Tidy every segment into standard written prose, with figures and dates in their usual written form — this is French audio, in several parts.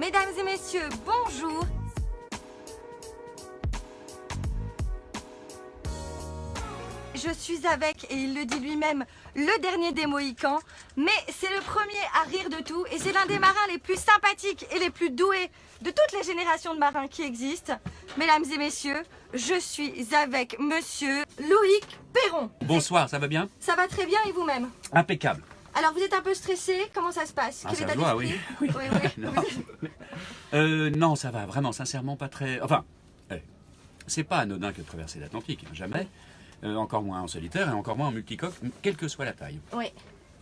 Mesdames et messieurs, bonjour. Je suis avec, et il le dit lui-même, le dernier des Mohicans, mais c'est le premier à rire de tout et c'est l'un des marins les plus sympathiques et les plus doués de toutes les générations de marins qui existent. Mesdames et messieurs, je suis avec monsieur Loïc Perron. Bonsoir, ça va bien? Ça va très bien et vous-même? Impeccable. Alors vous êtes un peu stressé, comment ça se passe? Ah, Quel ça état se voit, d'esprit? oui. Oui. Non, ça va, vraiment, sincèrement, pas très... Enfin, c'est pas anodin que de traverser l'Atlantique, hein, jamais. Encore moins en solitaire et encore moins en multicoque, quelle que soit la taille. Oui.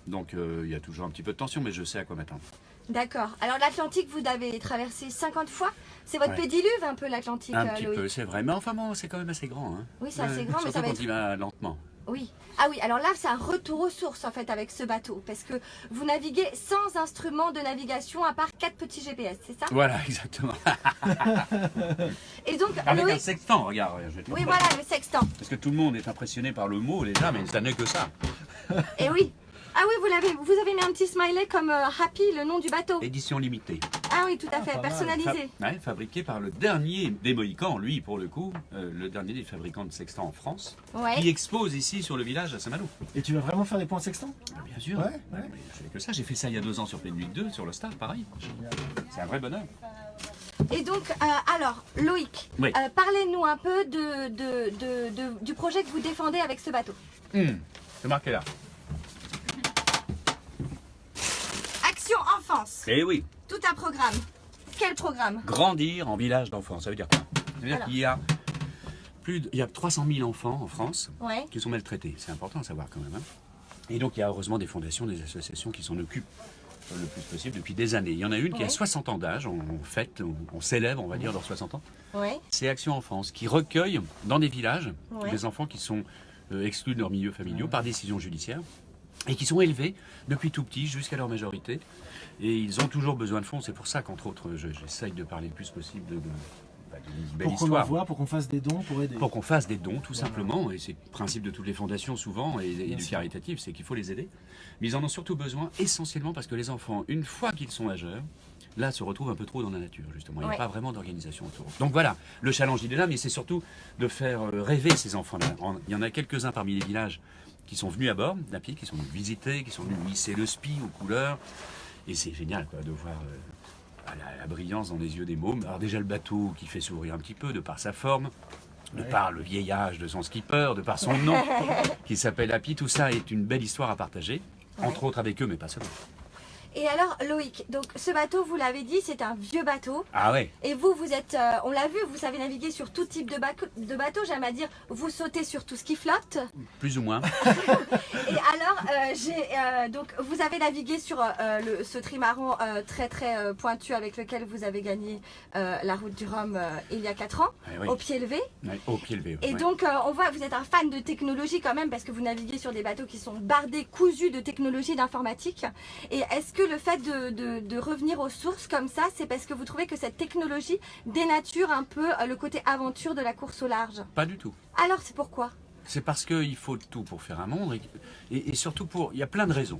Donc il y a toujours un petit peu de tension, mais je sais à quoi m'attendre. D'accord. Alors l'Atlantique, vous l'avez traversé 50 fois. C'est votre Ouais. pédiluve un peu l'Atlantique, Un petit Loïc. peu, c'est vrai. Mais enfin bon, c'est quand même assez grand. Hein. Oui, c'est assez grand, mais ça va Surtout quand être... il va lentement. Oui. Ah oui, alors là, c'est un retour aux sources en fait avec ce bateau. Parce que vous naviguez sans instrument de navigation à part 4 petits GPS, c'est ça? Voilà, exactement. Et donc, Avec Loïc... un sextant, regarde. Je vais te Oui, montrer. voilà, le sextant. Parce que tout le monde est impressionné par le mot déjà, mais ça n'est que ça. Et oui. Ah oui, vous avez mis un petit smiley comme Happy, le nom du bateau. Édition limitée. Ah oui, tout à fait, pas mal. personnalisé. Ouais, fabriqué par le dernier des Mohicans, lui pour le coup, le dernier des fabricants de sextants en France, Ouais. qui expose ici sur le village à Saint-Malo. Et tu vas vraiment faire des points sextants? Bien sûr. Ouais. Mais je fais que ça. J'ai fait ça il y a 2 ans sur Pleine Nuit 2, sur le Star, pareil. C'est un vrai bonheur. Et donc, alors, Loïc, Oui. parlez-nous un peu du projet que vous défendez avec ce bateau. C'est marqué là. Action enfance, Eh oui, tout un programme. Quel programme? grandir en village d'enfants, ça veut dire quoi? Ça veut dire Alors. qu'il y a il y a 300 000 enfants en France Ouais. qui sont maltraités. C'est important à savoir quand même. Hein. Et donc il y a heureusement des fondations, des associations qui s'en occupent le plus possible depuis des années. Il y en a une qui a Ouais. 60 ans d'âge, on fête, on célèbre, on va dire, leurs 60 ans. Ouais. C'est Action Enfance qui recueille dans des villages Ouais. des enfants qui sont exclus de leur milieu familiaux par décision judiciaire et qui sont élevés depuis tout petit jusqu'à leur majorité. Et ils ont toujours besoin de fonds. C'est pour ça qu'entre autres, j'essaye de parler le plus possible d'une belle Pour qu'on histoire. envoie, pour qu'on fasse des dons, pour aider. Pour qu'on fasse des dons, tout simplement. Et c'est le principe de toutes les fondations, souvent, et Bien du sûr. caritatif, c'est qu'il faut les aider. Mais ils en ont surtout besoin, essentiellement parce que les enfants, une fois qu'ils sont majeurs, là, se retrouvent un peu trop dans la nature, justement. Il n'y a Ouais. pas vraiment d'organisation autour. Donc voilà, le challenge, il est là, mais c'est surtout de faire rêver ces enfants-là. Il y en a quelques-uns parmi les villages qui sont venus à bord d'un pied, qui sont venus visiter, qui sont venus hisser le spi aux couleurs. Et c'est génial, quoi, de voir la brillance dans les yeux des mômes. Alors déjà, le bateau qui fait sourire un petit peu, de par sa forme, de Ouais. par le vieillage de son skipper, de par son nom, qui s'appelle Happy. Tout ça est une belle histoire à partager, entre autres avec eux, mais pas seulement. Et alors, Loïc, donc ce bateau, vous l'avez dit, c'est un vieux bateau. Ah ouais, Et vous êtes, on l'a vu, vous savez naviguer sur tout type de bateau, j'aime à dire, vous sautez sur tout ce qui flotte. plus ou moins. Et alors, donc vous avez navigué sur ce trimaran très pointu avec lequel vous avez gagné la route du Rhum il y a 4 ans, Ah oui. au pied levé. Ouais, au pied levé. Et ouais. donc, on voit, vous êtes un fan de technologie quand même, parce que vous naviguez sur des bateaux qui sont bardés, cousus de technologie, d'informatique. Et est-ce que le fait de revenir aux sources comme ça, c'est parce que vous trouvez que cette technologie dénature un peu le côté aventure de la course au large? Pas du tout. Alors, c'est pourquoi? C'est parce qu'il faut tout pour faire un monde, et surtout pour... Il y a plein de raisons.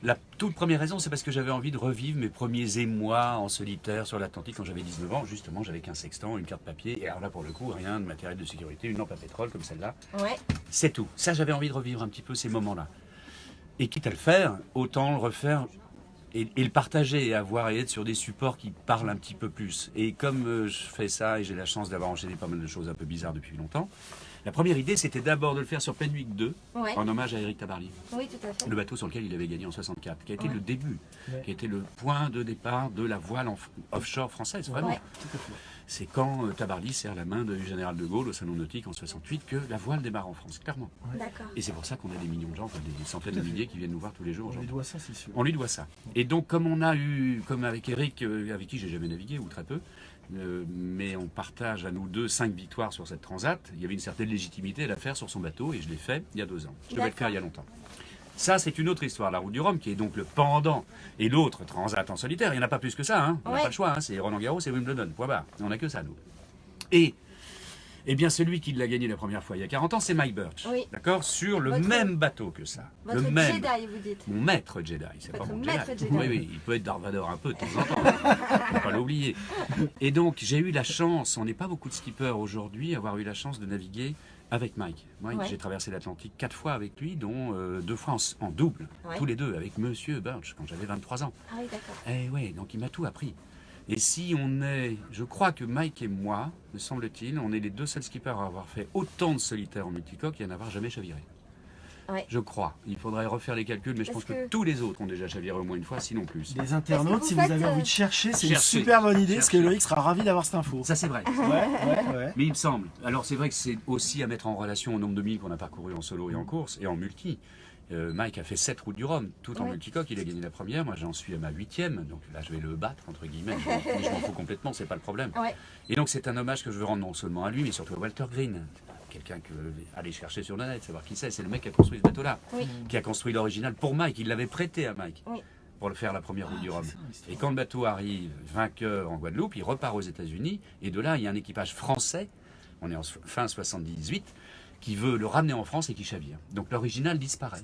La toute première raison, c'est parce que j'avais envie de revivre mes premiers émois en solitaire sur l'Atlantique quand j'avais 19 ans. Justement, j'avais qu'un sextant, une carte papier, et alors là, pour le coup, rien de matériel de sécurité, une lampe à pétrole comme celle-là. Ouais. C'est tout. Ça, j'avais envie de revivre un petit peu ces moments-là. Et quitte à le faire, autant le refaire et le partager et être sur des supports qui parlent un petit peu plus. Et comme je fais ça et j'ai la chance d'avoir enchaîné pas mal de choses un peu bizarres depuis longtemps, la première idée, c'était d'abord de le faire sur Pleine Nuit 2, Ouais. en hommage à Éric Tabarly, Oui, tout à fait. le bateau sur lequel il avait gagné en 64, qui a été Ouais. le début, Ouais. qui a été le point de départ de la voile offshore française, vraiment. Ouais. Tout à fait. C'est quand Tabarly serre la main du général de Gaulle au salon nautique en 68 que la voile démarre en France, clairement. D'accord. Et c'est pour ça qu'on a des millions de gens, enfin, des centaines de milliers qui viennent nous voir tous les jours On lui aujourd'hui. doit ça, c'est sûr. On lui doit ça. Et donc, comme on a eu, comme avec Eric, avec qui j'ai jamais navigué, ou très peu, mais on partage à nous deux 5 victoires sur cette transat, il y avait une certaine légitimité à la faire sur son bateau, et je l'ai fait il y a 2 ans. Je devais le faire il y a longtemps. Ça, c'est une autre histoire, la route du Rhum, qui est donc le pendant, et l'autre transat en solitaire. Il n'y en a pas plus que ça, hein. On n'a Ouais. pas le choix, hein. C'est Roland Garros et Wimbledon, point barre. On n'a que ça, nous. Et Eh bien, celui qui l'a gagné la première fois il y a 40 ans, c'est Mike Birch. Oui. D'accord? Sur le Votre- même bateau que ça. Votre le même. Jedi, vous dites. Mon maître Jedi, c'est pas Votre mon maître Jedi. Jedi. Oui, oui, il peut être Darth Vader un peu de temps en temps. Faut pas l'oublier. Et donc, j'ai eu la chance, on n'est pas beaucoup de skippers aujourd'hui, avoir eu la chance de naviguer avec Mike. Mike, Ouais. j'ai traversé l'Atlantique 4 fois avec lui, dont 2 fois en double, Ouais. tous les deux, avec Monsieur Birch, quand j'avais 23 ans. Ah oui, d'accord. Eh ouais, donc il m'a tout appris. Et si on est, je crois que Mike et moi, me semble-t-il, on est les 2 seuls skippers à avoir fait autant de solitaire en multicoque et à n'avoir jamais chaviré. Ouais. Je crois. Il faudrait refaire les calculs, mais je Parce pense que que- tous les autres ont déjà chaviré au moins une fois, sinon plus. Les internautes, vous si vous faites, avez envie de chercher, c'est une cherchez. super bonne idée, parce que Cherchez. Loïc sera ravi d'avoir cette info. Ça c'est vrai. Ouais. Mais il me semble. Alors c'est vrai que c'est aussi à mettre en relation au nombre de milles qu'on a parcouru en solo et en course et en multi. Mike a fait 7 routes du Rhum, tout en Ouais. multicoque, il a gagné la première, moi j'en suis à ma 8e, donc là je vais le battre, entre guillemets, mais je m'en fous complètement, c'est pas le problème. Ouais. Et donc c'est un hommage que je veux rendre non seulement à lui, mais surtout à Walter Green, quelqu'un que aller chercher sur le net, savoir qui c'est le mec qui a construit ce bateau-là, Oui. qui a construit l'original pour Mike, il l'avait prêté à Mike. Oui. Pour le faire la première route du Rhum. c'est ça, l'histoire. Et quand le bateau arrive vainqueur en Guadeloupe, il repart aux États-Unis. Et de là, il y a un équipage français, on est en fin 78, qui veut le ramener en France et qui chavire. Donc l'original disparaît.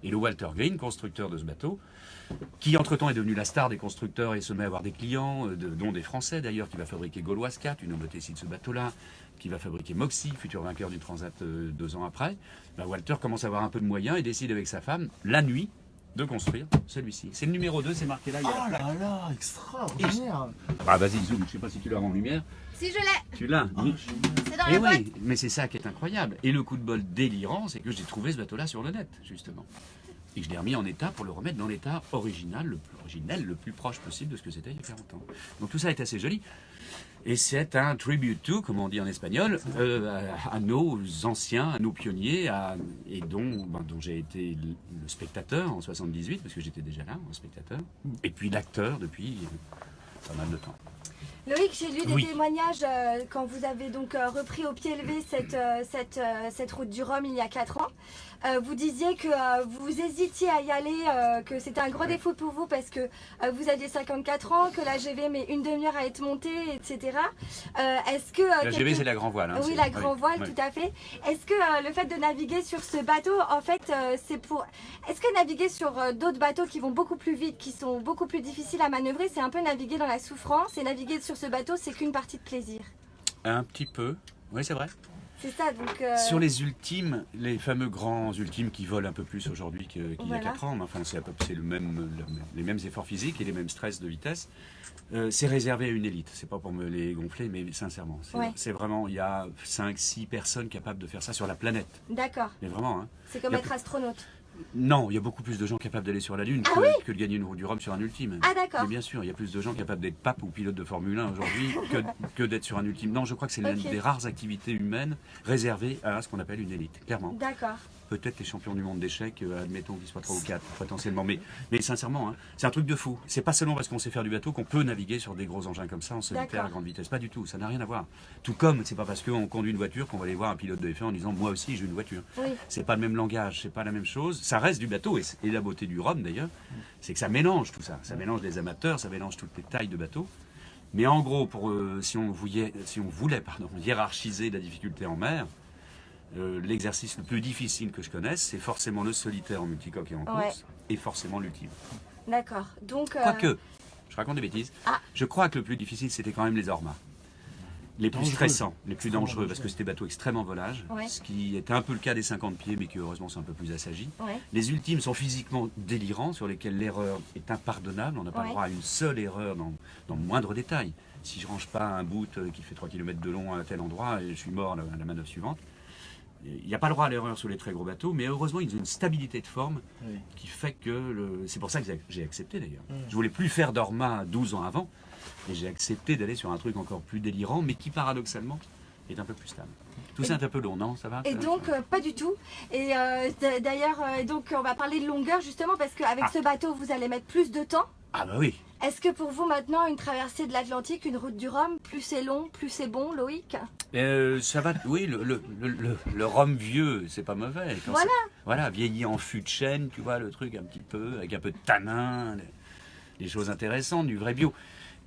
Et le Walter Green, constructeur de ce bateau, qui entre-temps est devenu la star des constructeurs et se met à avoir des clients, dont des Français d'ailleurs, qui va fabriquer Gauloise 4, une nouveauté ici de ce bateau-là, qui va fabriquer Moxie, futur vainqueur du Transat 2 ans après. Bah, Walter commence à avoir un peu de moyens et décide avec sa femme, la nuit, de construire celui-ci. C'est le numéro 2, c'est marqué là. Il y a la Oh plaque. là là, extraordinaire. Ah vas-y, zoom, je sais pas si tu l'as en lumière. Si je l'ai, Tu l'as. Oh, génial. c'est dans Et la boîte. oui, mais c'est ça qui est incroyable. Et le coup de bol délirant, c'est que j'ai trouvé ce bateau-là sur le net, justement. Et je l'ai remis en état pour le remettre dans l'état original, le plus proche possible de ce que c'était il y a 40 ans. Donc tout ça est assez joli. Et c'est un tribute to, comme on dit en espagnol, à nos anciens, à nos pionniers, et dont j'ai été le spectateur en 78, parce que j'étais déjà là, en spectateur, et puis l'acteur depuis pas mal de temps. Loïc, j'ai lu des Oui. témoignages quand vous avez donc repris au pied levé cette route du Rhum il y a 4 ans. Vous disiez que vous hésitiez à y aller, que c'était un gros défaut pour vous parce que vous aviez 54 ans, que la GV met une demi-heure à être montée, etc. Est-ce que La GV, c'est la grand voile. Hein, oui, c'est- la grand voile, ouais. tout à fait. Est-ce que le fait de naviguer sur ce bateau, en fait, c'est pour... Est-ce que naviguer sur d'autres bateaux qui vont beaucoup plus vite, qui sont beaucoup plus difficiles à manœuvrer, c'est un peu naviguer dans la souffrance, et naviguer sur ce bateau, c'est qu'une partie de plaisir? Un petit peu. Oui, c'est vrai. C'est ça, donc... Sur les ultimes, les fameux grands ultimes qui volent un peu plus aujourd'hui qu'il y a Voilà. 4 ans, mais enfin c'est les mêmes efforts physiques et les mêmes stress de vitesse, c'est réservé à une élite. C'est pas pour me les gonfler, mais sincèrement, Ouais. c'est vraiment, il y a 5-6 personnes capables de faire ça sur la planète. D'accord, Mais vraiment, hein. c'est comme Y a être astronaute. Non, il y a beaucoup plus de gens capables d'aller sur la Lune Ah que de gagner une route du Rhum sur un ultime. Ah, d'accord. Mais bien sûr, il y a plus de gens capables d'être pape ou pilote de Formule 1 aujourd'hui que d'être sur un ultime. Non, je crois que c'est l'une Ok. des rares activités humaines réservées à ce qu'on appelle une élite, clairement. D'accord. Peut-être les champions du monde d'échecs, admettons qu'ils soient 3 ou 4 potentiellement, mais sincèrement, hein, c'est un truc de fou. C'est pas seulement parce qu'on sait faire du bateau qu'on peut naviguer sur des gros engins comme ça en solitaire D'accord. à grande vitesse, pas du tout, ça n'a rien à voir. Tout comme c'est pas parce qu'on conduit une voiture qu'on va aller voir un pilote de F1 en disant moi aussi j'ai une voiture. Oui. C'est pas le même langage, c'est pas la même chose. Ça reste du bateau et la beauté du Rhum d'ailleurs, c'est que ça mélange tout ça. Ça mélange les amateurs, ça mélange toutes les tailles de bateaux. Mais en gros, si on voulait hiérarchiser la difficulté en mer, l'exercice le plus difficile que je connaisse, c'est forcément le solitaire en multicoque et en Ouais. course, et forcément l'ultime. D'accord. Donc... Quoique, je raconte des bêtises, Ah. je crois que le plus difficile, c'était quand même les ormas. Les plus Dangereux. stressants, les plus Extrêmement dangereux, parce que dangereux. c'était bateau extrêmement volage, Ouais. ce qui était un peu le cas des 50 pieds, mais qui heureusement sont un peu plus assagis. Ouais. Les ultimes sont physiquement délirants, sur lesquels l'erreur est impardonnable. On n'a pas Ouais. le droit à une seule erreur dans le moindre détail. Si je range pas un bout qui fait 3 km de long à tel endroit, et je suis mort à la manœuvre suivante. Il n'y a pas le droit à l'erreur sur les très gros bateaux, mais heureusement, ils ont une stabilité de forme Oui. qui fait que... C'est pour ça que j'ai accepté d'ailleurs. Mm. Je voulais plus faire d'Orma 12 ans avant, et j'ai accepté d'aller sur un truc encore plus délirant, mais qui paradoxalement est un peu plus stable. Tout ça est un peu long, non? Ça va? Et donc, pas du tout. Et d'ailleurs, donc, on va parler de longueur justement parce qu'avec Ah. ce bateau, vous allez mettre plus de temps. Ah bah oui. Est-ce que pour vous maintenant, une traversée de l'Atlantique, une route du Rhum, plus c'est long, plus c'est bon, Loïc? Ça va, oui, le rhum vieux, c'est pas mauvais. Quand Voilà. Voilà, vieilli en fût de chêne, tu vois, le truc un petit peu, avec un peu de tanin, les choses intéressantes, du vrai bio.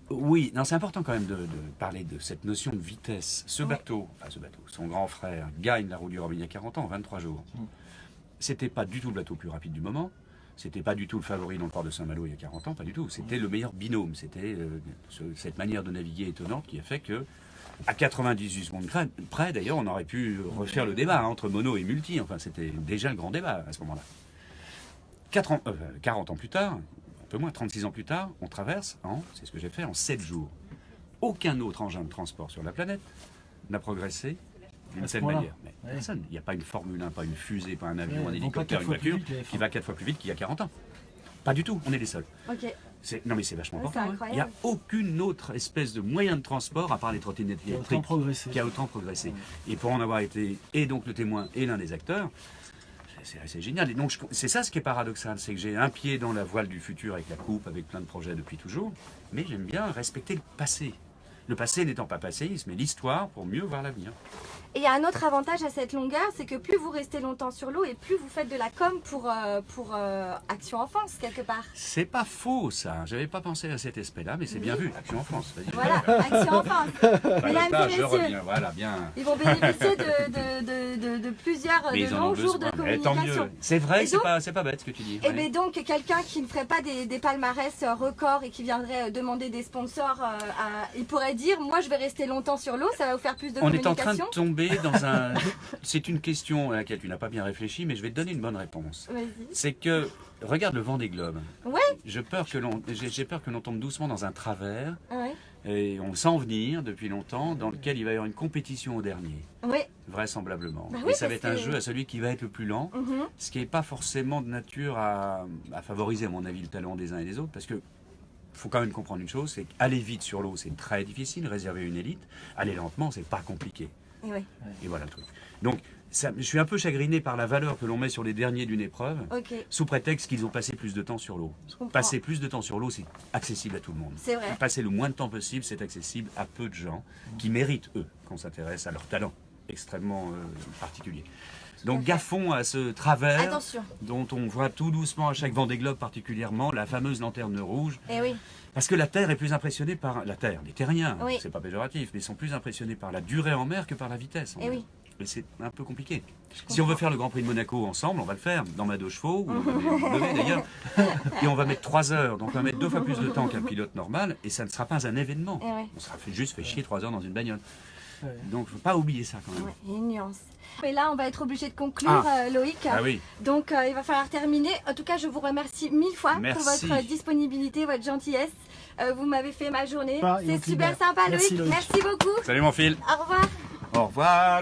Oui, non, c'est important quand même de parler de cette notion de vitesse. Ce bateau, son grand frère, gagne la route du Rhum il y a 40 ans, en 23 jours. C'était pas du tout le bateau le plus rapide du moment. C'était pas du tout le favori dans le port de Saint-Malo il y a 40 ans, pas du tout. C'était le meilleur binôme. C'était cette manière de naviguer étonnante qui a fait que, à 98 secondes près, d'ailleurs, on aurait pu refaire le débat entre mono et multi. Enfin, c'était déjà le grand débat à ce moment-là. 40 ans plus tard, un peu moins, 36 ans plus tard, on traverse c'est ce que j'ai fait, en 7 jours. Aucun autre engin de transport sur la planète n'a progressé d'une telle manière. Mais personne. Il n'y a pas une Formule 1, pas une fusée, pas un avion, un hélicoptère, une voiture qui va 4 fois plus vite qu'il y a 40 ans. Pas du tout, on est les seuls. Ok. Non mais c'est vachement Ouais, important. c'est Il n'y a aucune autre espèce de moyen de transport, à part les trottinettes électriques, qui a autant progressé. Et pour en avoir été et donc le témoin et l'un des acteurs, c'est génial. Et donc c'est ça ce qui est paradoxal, c'est que j'ai un pied dans la voile du futur avec la coupe, avec plein de projets depuis toujours, mais j'aime bien respecter le passé. Le passé n'étant pas passéisme, mais l'histoire pour mieux voir l'avenir. Et il y a un autre avantage à cette longueur, c'est que plus vous restez longtemps sur l'eau et plus vous faites de la com pour Action Enfance, quelque part. C'est pas faux ça, j'avais pas pensé à cet aspect-là, mais c'est bien vu, Action Enfance. Vas-y. Voilà, Action Enfance. Mesdames et Je messieurs, reviens, voilà, bien. ils vont bénéficier de plusieurs Mais ils en ont longs jours de besoin, mais tant communication. mieux. C'est vrai, Et c'est donc- pas bête ce que tu dis. Et ouais. bien donc, quelqu'un qui ne ferait pas des palmarès records et qui viendrait demander des sponsors, il pourrait dire, moi je vais rester longtemps sur l'eau, ça va vous faire plus de On est communication. en train de tomber dans un... C'est une question à laquelle tu n'as pas bien réfléchi, mais je vais te donner une bonne réponse. Vas-y. C'est que, regarde le Vendée Globe. Ouais. J'ai peur que l'on tombe doucement dans un travers, Ouais. et on sent venir depuis longtemps, dans lequel il va y avoir une compétition au dernier, Ouais. vraisemblablement. Bah oui, et ça va parce être un que- jeu à celui qui va être le plus lent, Mhm. ce qui n'est pas forcément de nature à favoriser, à mon avis, le talent des uns et des autres, parce que faut quand même comprendre une chose, c'est qu'aller vite sur l'eau, c'est très difficile, réservé à une élite. Aller lentement, c'est pas compliqué. Et ouais. Et voilà le truc. Donc, je suis un peu chagriné par la valeur que l'on met sur les derniers d'une épreuve, Ok. sous prétexte qu'ils ont passé plus de temps sur l'eau. Je comprends. Passer plus de temps sur l'eau, c'est accessible à tout le monde. C'est vrai. Passer le moins de temps possible, c'est accessible à peu de gens qui méritent, eux, qu'on s'intéresse à leur talent extrêmement particulier. Donc, gaffons à ce travers Attention. dont on voit tout doucement à chaque Vendée Globe particulièrement la fameuse lanterne rouge. Et oui. Parce que la Terre est plus impressionnée par... La Terre, les terriens, Oui. c'est pas péjoratif, mais ils sont plus impressionnés par la durée en mer que par la vitesse en Et mer. oui. Mais c'est un peu compliqué. Si on veut faire le Grand Prix de Monaco ensemble, on va le faire, dans ma deux chevaux, ou on va lever d'ailleurs, et on va mettre 3 heures, donc on va mettre 2 fois plus de temps qu'un pilote normal, et ça ne sera pas un événement. Et ouais. On sera juste fait chier 3 heures dans une bagnole. Ouais. Donc il ne faut pas oublier ça quand même. Ouais, il y a une nuance. Mais là, on va être obligé de conclure, Loïc. Ah oui, Donc, il va falloir terminer. En tout cas, je vous remercie 1000 fois pour Merci. votre disponibilité, votre gentillesse. Vous m'avez fait ma journée. Pas, et C'est au super Québec. sympa, Merci, Loïc. Loïc. Merci beaucoup. salut mon fil. Au revoir. Au revoir.